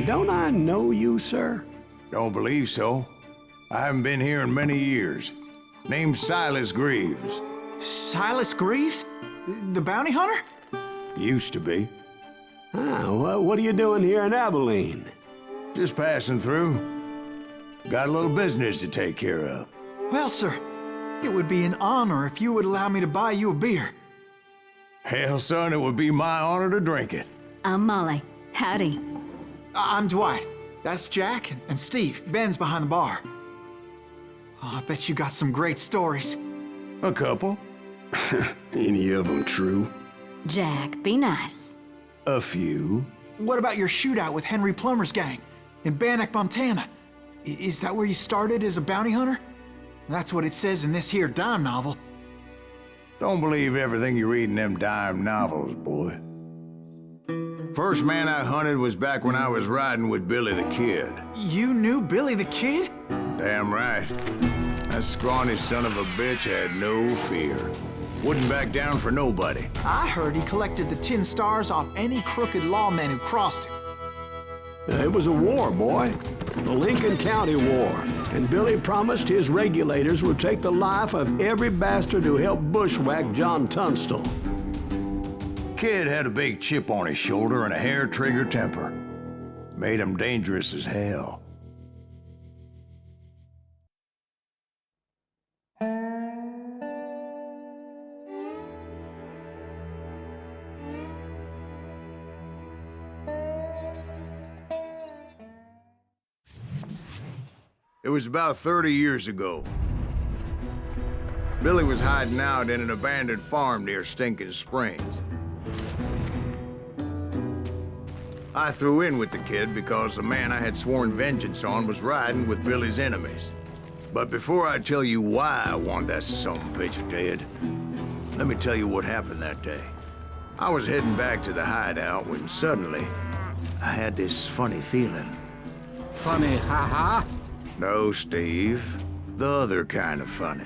Don't I know you, sir? Don't believe so. I haven't been here in many years. Name's Silas Greaves. Silas Greaves? The bounty hunter? Used to be. Ah, what are you doing here in Abilene? Just passing through. Got a little business to take care of. Well, sir, it would be an honor if you would allow me to buy you a beer. Hell, son, it would be my honor to drink it. I'm Molly. Howdy. I'm Dwight. That's Jack and Steve. Ben's behind the bar. Oh, I bet you got some great stories. A couple. Any of them true? Jack, be nice. A few. What about your shootout with Henry Plummer's gang in Bannock, Montana? Is that where you started as a bounty hunter? That's what it says in this here dime novel. Don't believe everything you read in them dime novels, boy. First man I hunted was back when I was riding with Billy the Kid. You knew Billy the Kid? Damn right. That scrawny son of a bitch had no fear. Wouldn't back down for nobody. I heard he collected the 10 stars off any crooked lawmen who crossed him. It was a war, boy. The Lincoln County War. And Billy promised his regulators would take the life of every bastard who helped bushwhack John Tunstall. Kid had a big chip on his shoulder and a hair-trigger temper. Made him dangerous as hell. It was about 30 years ago. Billy was hiding out in an abandoned farm near Stinking Springs. I threw in with the kid because the man I had sworn vengeance on was riding with Billy's enemies. But before I tell you why I want that sumbitch dead, let me tell you what happened that day. I was heading back to the hideout when suddenly I had this funny feeling. Funny, haha? No, Steve. The other kind of funny.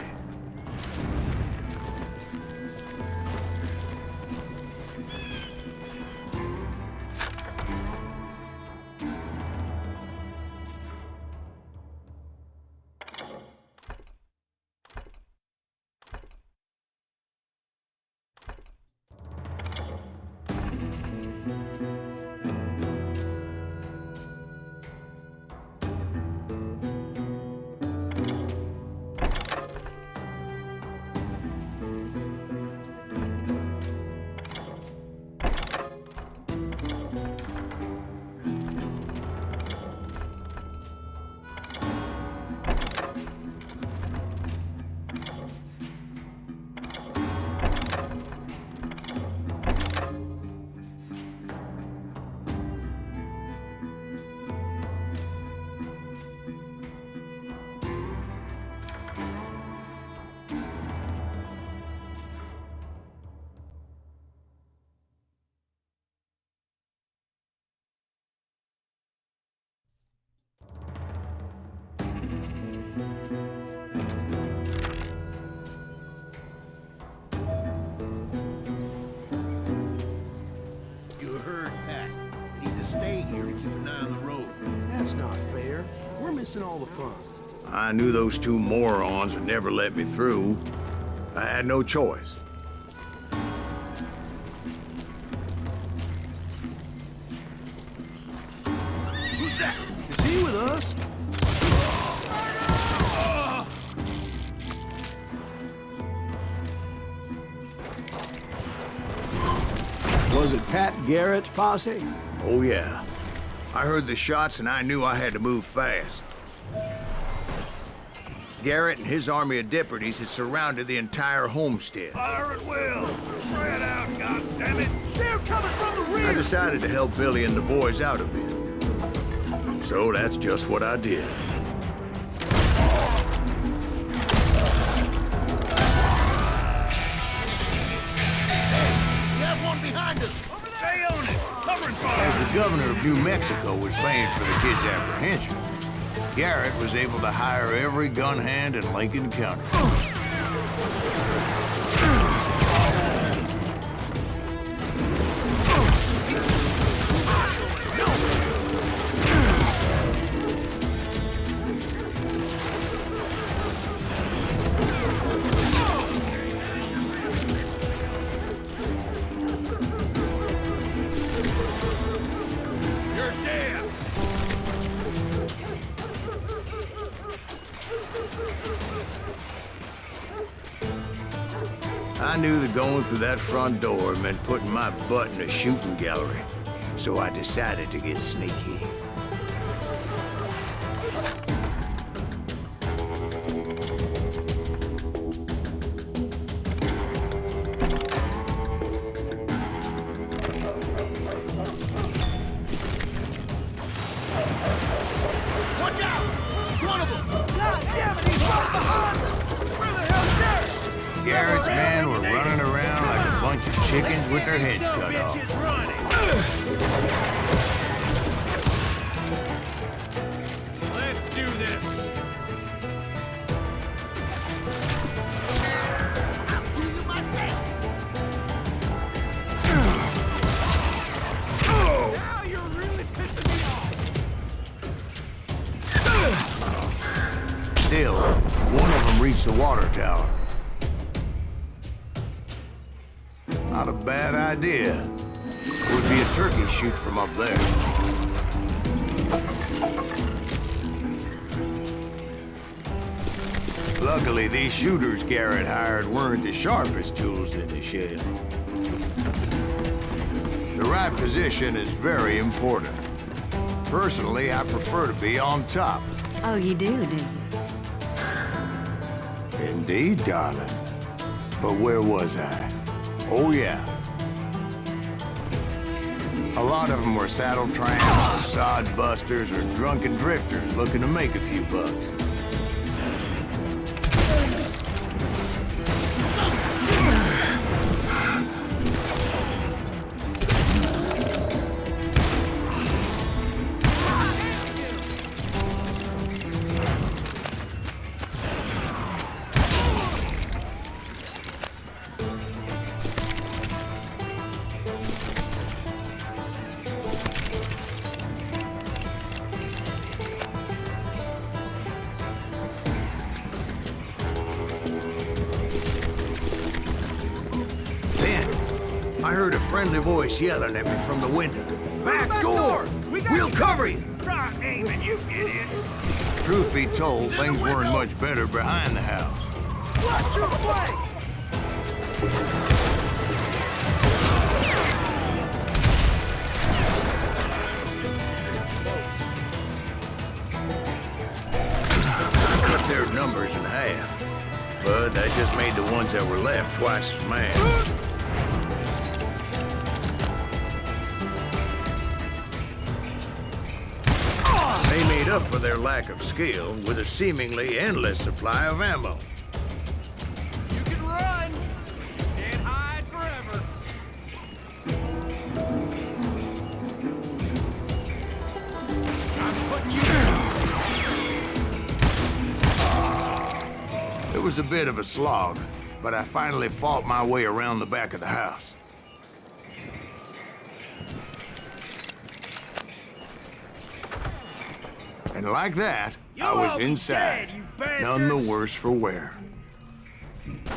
Stay here to keep an eye on the road. That's not fair. We're missing all the fun. I knew those two morons would never let me through. I had no choice. Who's that? Is he with us? Was it Pat Garrett's posse? Oh, yeah. I heard the shots and I knew I had to move fast. Garrett and his army of deputies had surrounded the entire homestead. Fire at will! Spread out, goddammit! They're coming from the rear! I decided to help Billy and the boys out a bit. So that's just what I did. We have one behind us! Over there! Stay on it! Covering fire! As the governor of New Mexico was paying for the kids' apprehension, Garrett was able to hire every gun hand in Lincoln County. You're dead! I knew that going through that front door meant putting my butt in a shooting gallery, so I decided to get sneaky. Watch out! It's one of them! God damn it, he's right behind us! Where the hell's Garrett? Garrett's men were running around like a bunch of chickens with their heads cut off. Let's do this! I'll do you myself! Now you're really pissing me off! Still, one of them reached the water tower. Not a bad idea. Would be a turkey shoot from up there. Luckily, these shooters Garrett hired weren't the sharpest tools in the shed. The right position is very important. Personally, I prefer to be on top. Oh, you do you? Indeed, darling. But where was I? Oh, yeah. A lot of them were saddle tramps, or sod busters, or drunken drifters looking to make a few bucks. I heard a friendly voice yelling at me from the window. Back door! We'll cover you! Try aiming, you idiots! Truth be told, things weren't much better behind the house. Watch your flank! I cut their numbers in half, but that just made the ones that were left twice as mad. They made up for their lack of skill with a seemingly endless supply of ammo. You can run, but you can't hide forever. I'm putting you down. It was a bit of a slog, but I finally fought my way around the back of the house. And like that, I was inside, none the worse for wear.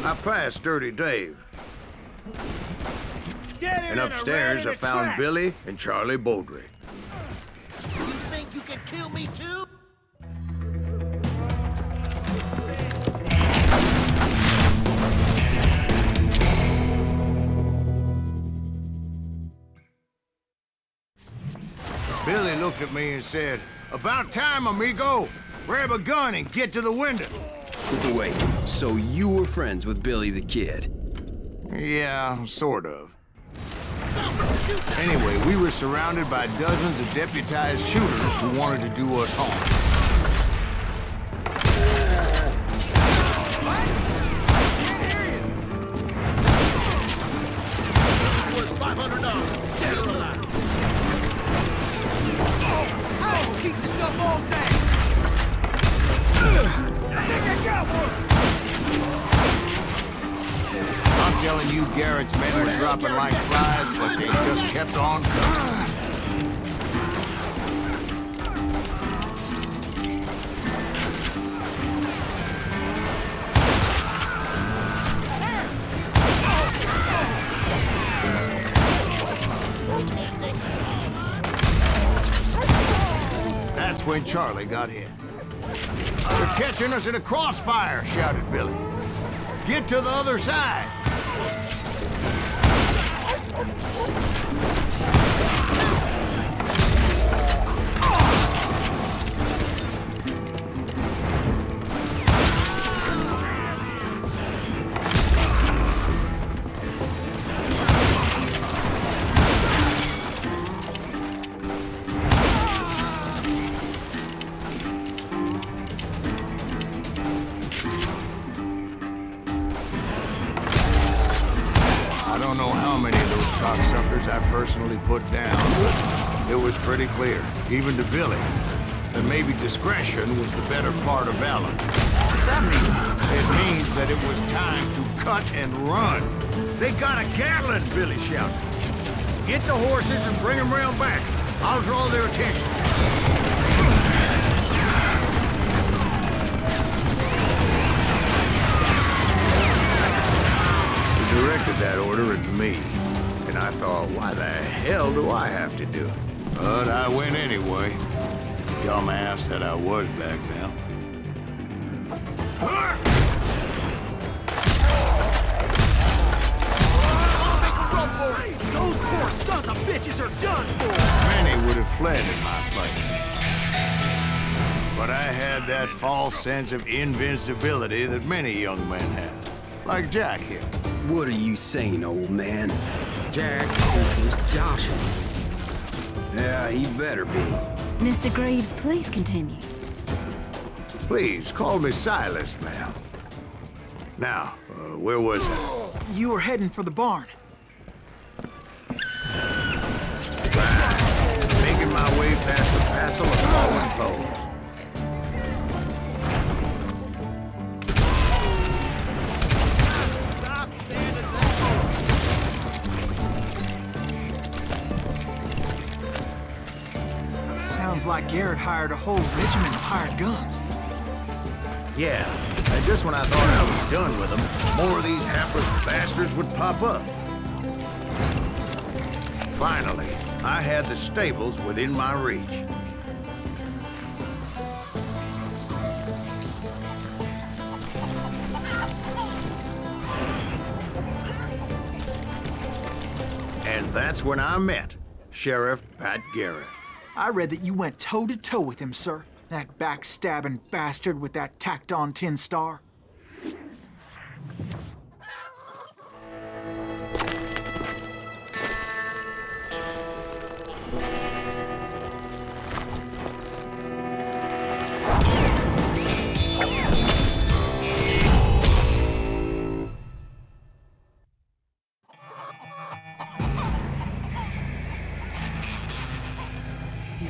I passed Dirty Dave. And upstairs, I found Billy and Charlie Beaudry. You think you can kill me too? looked at me and said, "About time, amigo! Grab a gun and get to the window!" Wait, so you were friends with Billy the Kid? Yeah, sort of. Anyway, we were surrounded by dozens of deputized shooters who wanted to do us harm. Keep this up all day! I think I got one! I'm telling you, Garrett's men were dropping like flies, but they just kept on coming. That's when Charlie got hit. "They're catching us in a crossfire," shouted Billy. "Get to the other side!" I don't know how many of those cocksuckers I personally put down, but it was pretty clear, even to Billy, that maybe discretion was the better part of valor. What's that mean? It means that it was time to cut and run. "They got a Gatling!" Billy shouted. "Get the horses and bring them round back. I'll draw their attention." Directed that order at me, and I thought, why the hell do I have to do it? But I went anyway. Dumbass that I was back then. Make a run for it! Those poor sons of bitches are done for! Many would have fled in my place. But I had that false sense of invincibility that many young men have. Like Jack here. What are you saying, old man? Jack was joshing. Yeah, he better be. Mr. Greaves, please continue. Please, call me Silas, ma'am. Now, where was I? You were heading for the barn. Making my way past the passel of fallen foes. Sounds like Garrett hired a whole regiment of hired guns. Yeah, and just when I thought I was done with them, more of these hapless bastards would pop up. Finally, I had the stables within my reach. And that's when I met Sheriff Pat Garrett. I read that you went toe-to-toe with him, sir. That backstabbing bastard with that tacked-on tin star.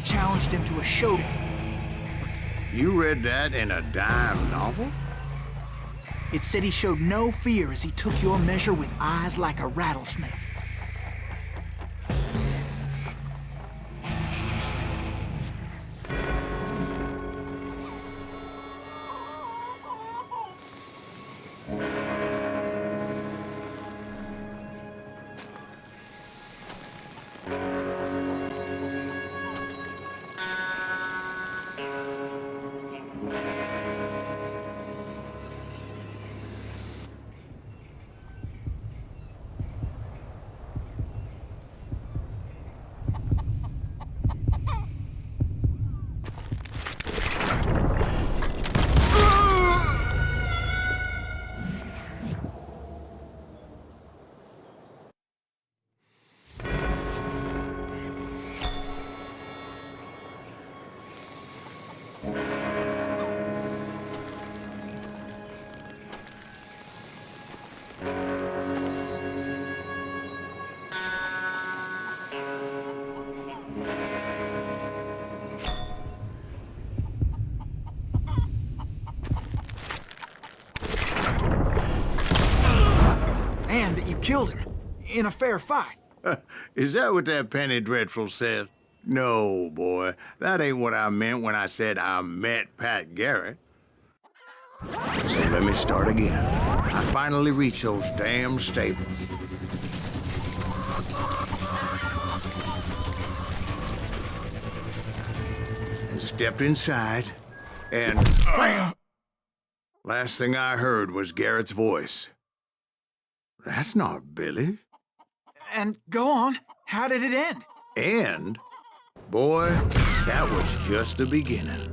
Challenged him to a showdown. You read that in a dime novel? It said he showed no fear as he took your measure with eyes like a rattlesnake. And that you killed him in a fair fight. Is that what that Penny Dreadful said? No, boy. That ain't what I meant when I said I met Pat Garrett. So let me start again. I finally reached those damn stables. And stepped inside, and last thing I heard was Garrett's voice. That's not Billy. And go on, how did it end? And, boy, that was just the beginning.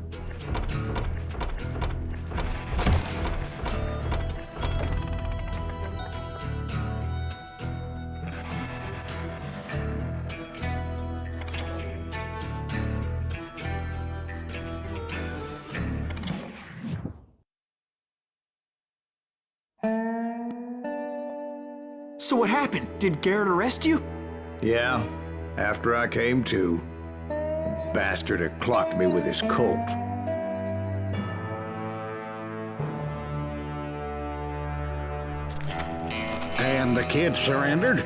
So what happened? Did Garrett arrest you? Yeah, after I came to, the bastard had clocked me with his Colt. And the kid surrendered?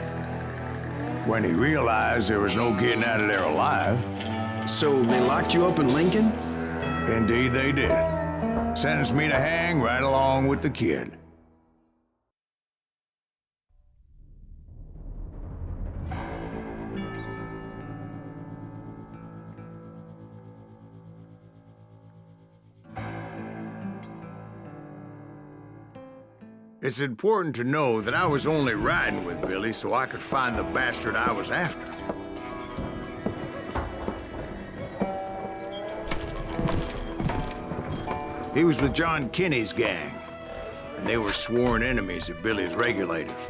When he realized there was no getting out of there alive. So they locked you up in Lincoln? Indeed they did. Sentenced me to hang right along with the kid. It's important to know that I was only riding with Billy so I could find the bastard I was after. He was with John Kinney's gang, and they were sworn enemies of Billy's regulators.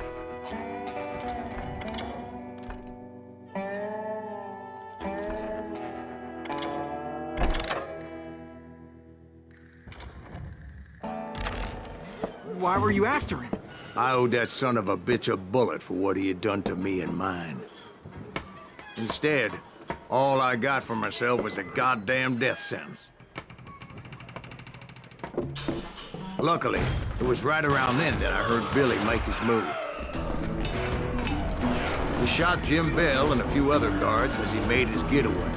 Why were you after him? I owed that son of a bitch a bullet for what he had done to me and mine. Instead, all I got for myself was a goddamn death sentence. Luckily, it was right around then that I heard Billy make his move. He shot Jim Bell and a few other guards as he made his getaway.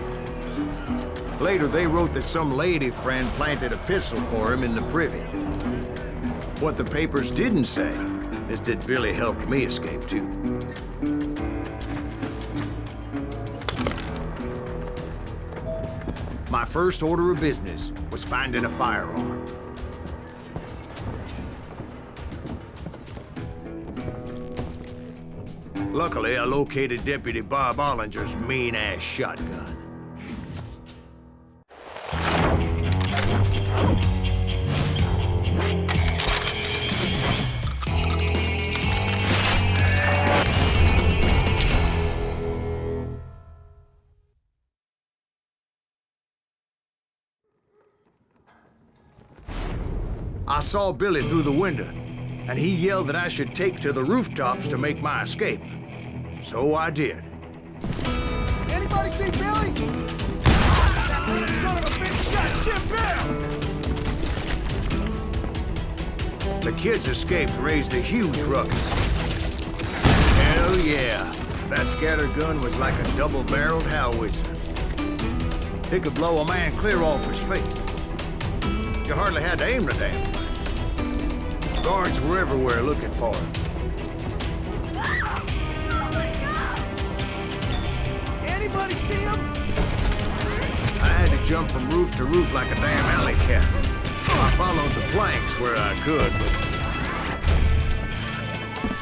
Later, they wrote that some lady friend planted a pistol for him in the privy. What the papers didn't say is that Billy helped me escape, too. My first order of business was finding a firearm. Luckily, I located Deputy Bob Ollinger's mean-ass shotgun. I saw Billy through the window, and he yelled that I should take to the rooftops to make my escape. So I did. Anybody see Billy? Son of a bitch shot Jim Bell! The kids escaped, raised a huge ruckus. Hell yeah, that scattergun was like a double-barreled howitzer. It could blow a man clear off his feet. You hardly had to aim the damn thing. Guards were everywhere looking for him. Anybody see him? I had to jump from roof to roof like a damn alley cat. I followed the planks where I could, but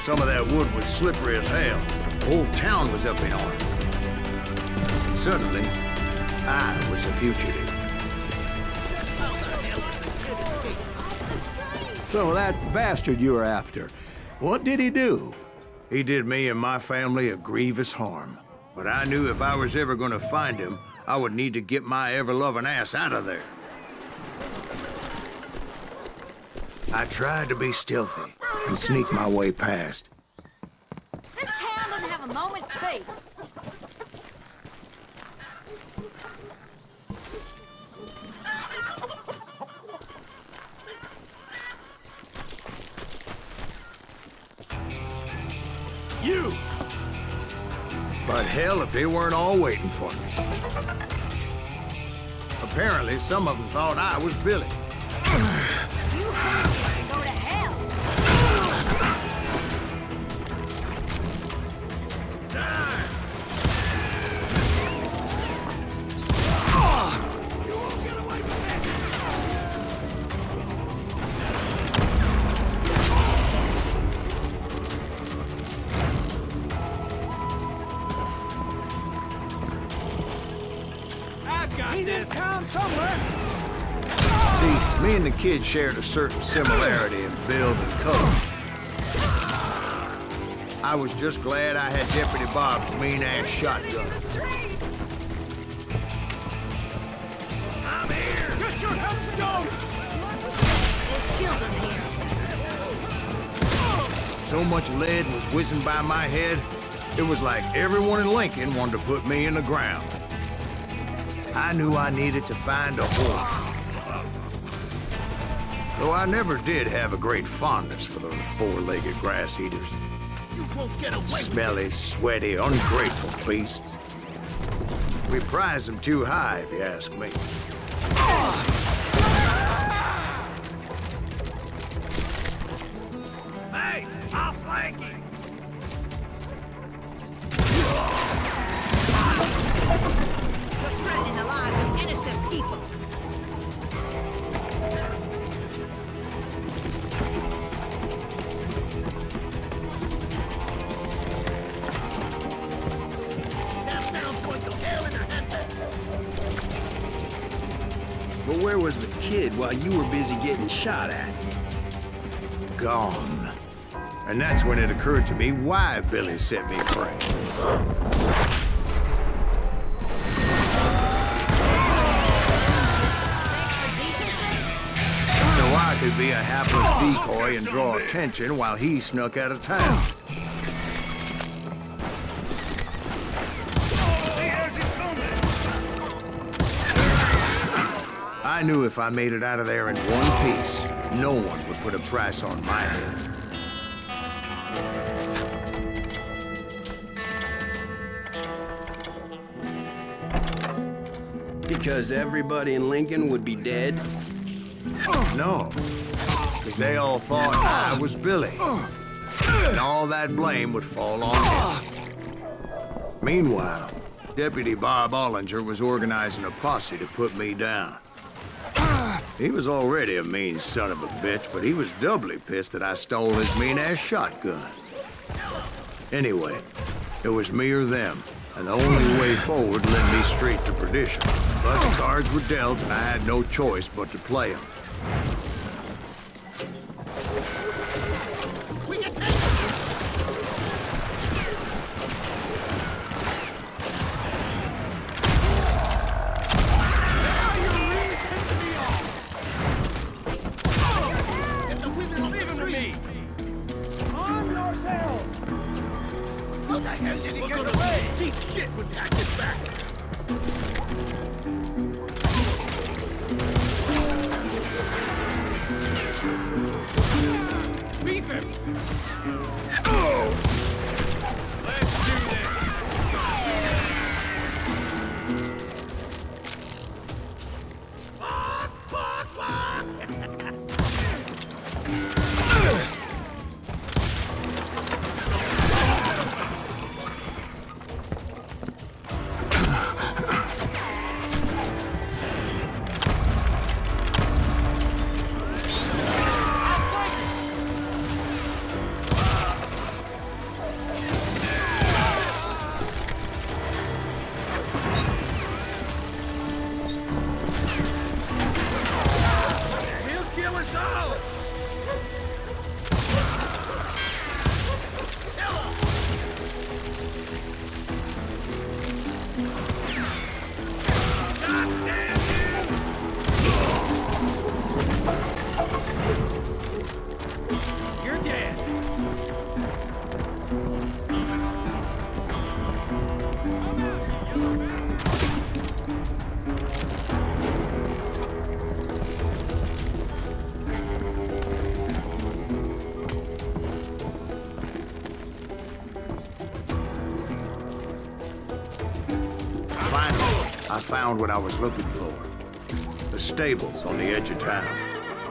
some of that wood was slippery as hell. The whole town was up in arms. Suddenly, I was a fugitive. So that bastard you were after, what did he do? He did me and my family a grievous harm. But I knew if I was ever gonna find him, I would need to get my ever-loving ass out of there. I tried to be stealthy and sneak my way past. This town doesn't have a moment's peace. You! But hell, if they weren't all waiting for me. Apparently, some of them thought I was Billy. You hungry, go to hell. He's in town somewhere. See, me and the kid shared a certain similarity in build and color. I was just glad I had Deputy Bob's mean-ass shotgun. I'm here. Get your headstone. There's children here. So much lead was whizzing by my head, it was like everyone in Lincoln wanted to put me in the ground. I knew I needed to find a horse. Though I never did have a great fondness for those four-legged grass eaters. You won't get away. Smelly, sweaty, ungrateful beasts. We prize them too high, if you ask me. Hey, I'll flank him. You're threatening the lives of innocent people. But where was the kid while you were busy getting shot at? Gone. And that's when it occurred to me why Billy set me free. So I could be a hapless decoy and draw attention while he snuck out of town. I knew if I made it out of there in one piece, no one would put a price on my head. Because everybody in Lincoln would be dead? No, because they all thought I was Billy, and all that blame would fall on him. Meanwhile, Deputy Bob Ollinger was organizing a posse to put me down. He was already a mean son of a bitch, but he was doubly pissed that I stole his mean-ass shotgun. Anyway, it was me or them, and the only way forward led me straight to perdition. But the cards were dealt, and I had no choice but to play them. What the hell did he get away? Deep shit was at his back. Beef him. Let's do this. I found what I was looking for. The stables on the edge of town.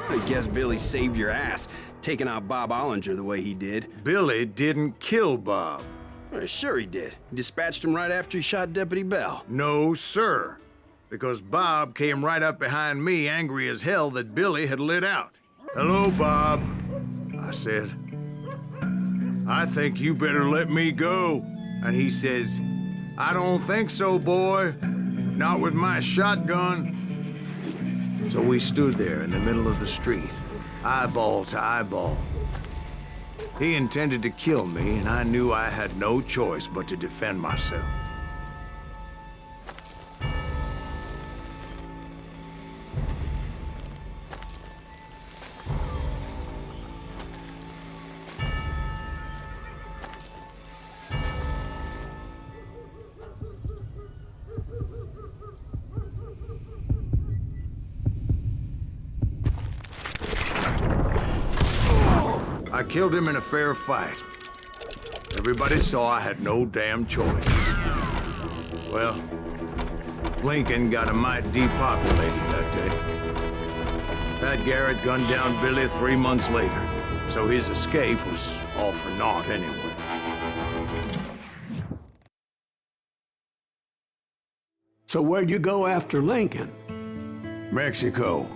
I guess Billy saved your ass, taking out Bob Ollinger the way he did. Billy didn't kill Bob. Well, sure he did. He dispatched him right after he shot Deputy Bell. No, sir. Because Bob came right up behind me, angry as hell that Billy had lit out. "Hello, Bob," I said. "I think you better let me go." And he says, "I don't think so, boy. Not with my shotgun." So we stood there in the middle of the street, eyeball to eyeball. He intended to kill me, and I knew I had no choice but to defend myself. I killed him in a fair fight. Everybody saw I had no damn choice. Well, Lincoln got a mite depopulated that day. Pat Garrett gunned down Billy 3 months later, so his escape was all for naught anyway. So where'd you go after Lincoln? Mexico.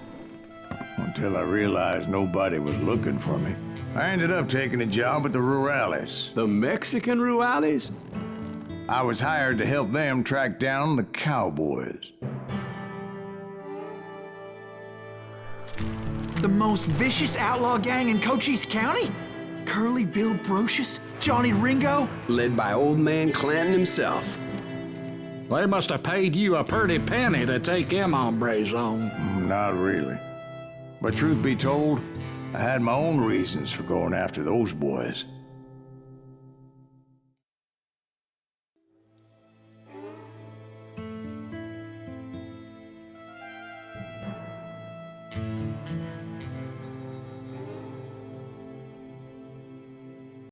Until I realized nobody was looking for me. I ended up taking a job at the Rurales. The Mexican Rurales? I was hired to help them track down the cowboys. The most vicious outlaw gang in Cochise County? Curly Bill Brocious? Johnny Ringo? Led by old man Clanton himself. They must have paid you a pretty penny to take them hombres on. Not really. But truth be told, I had my own reasons for going after those boys.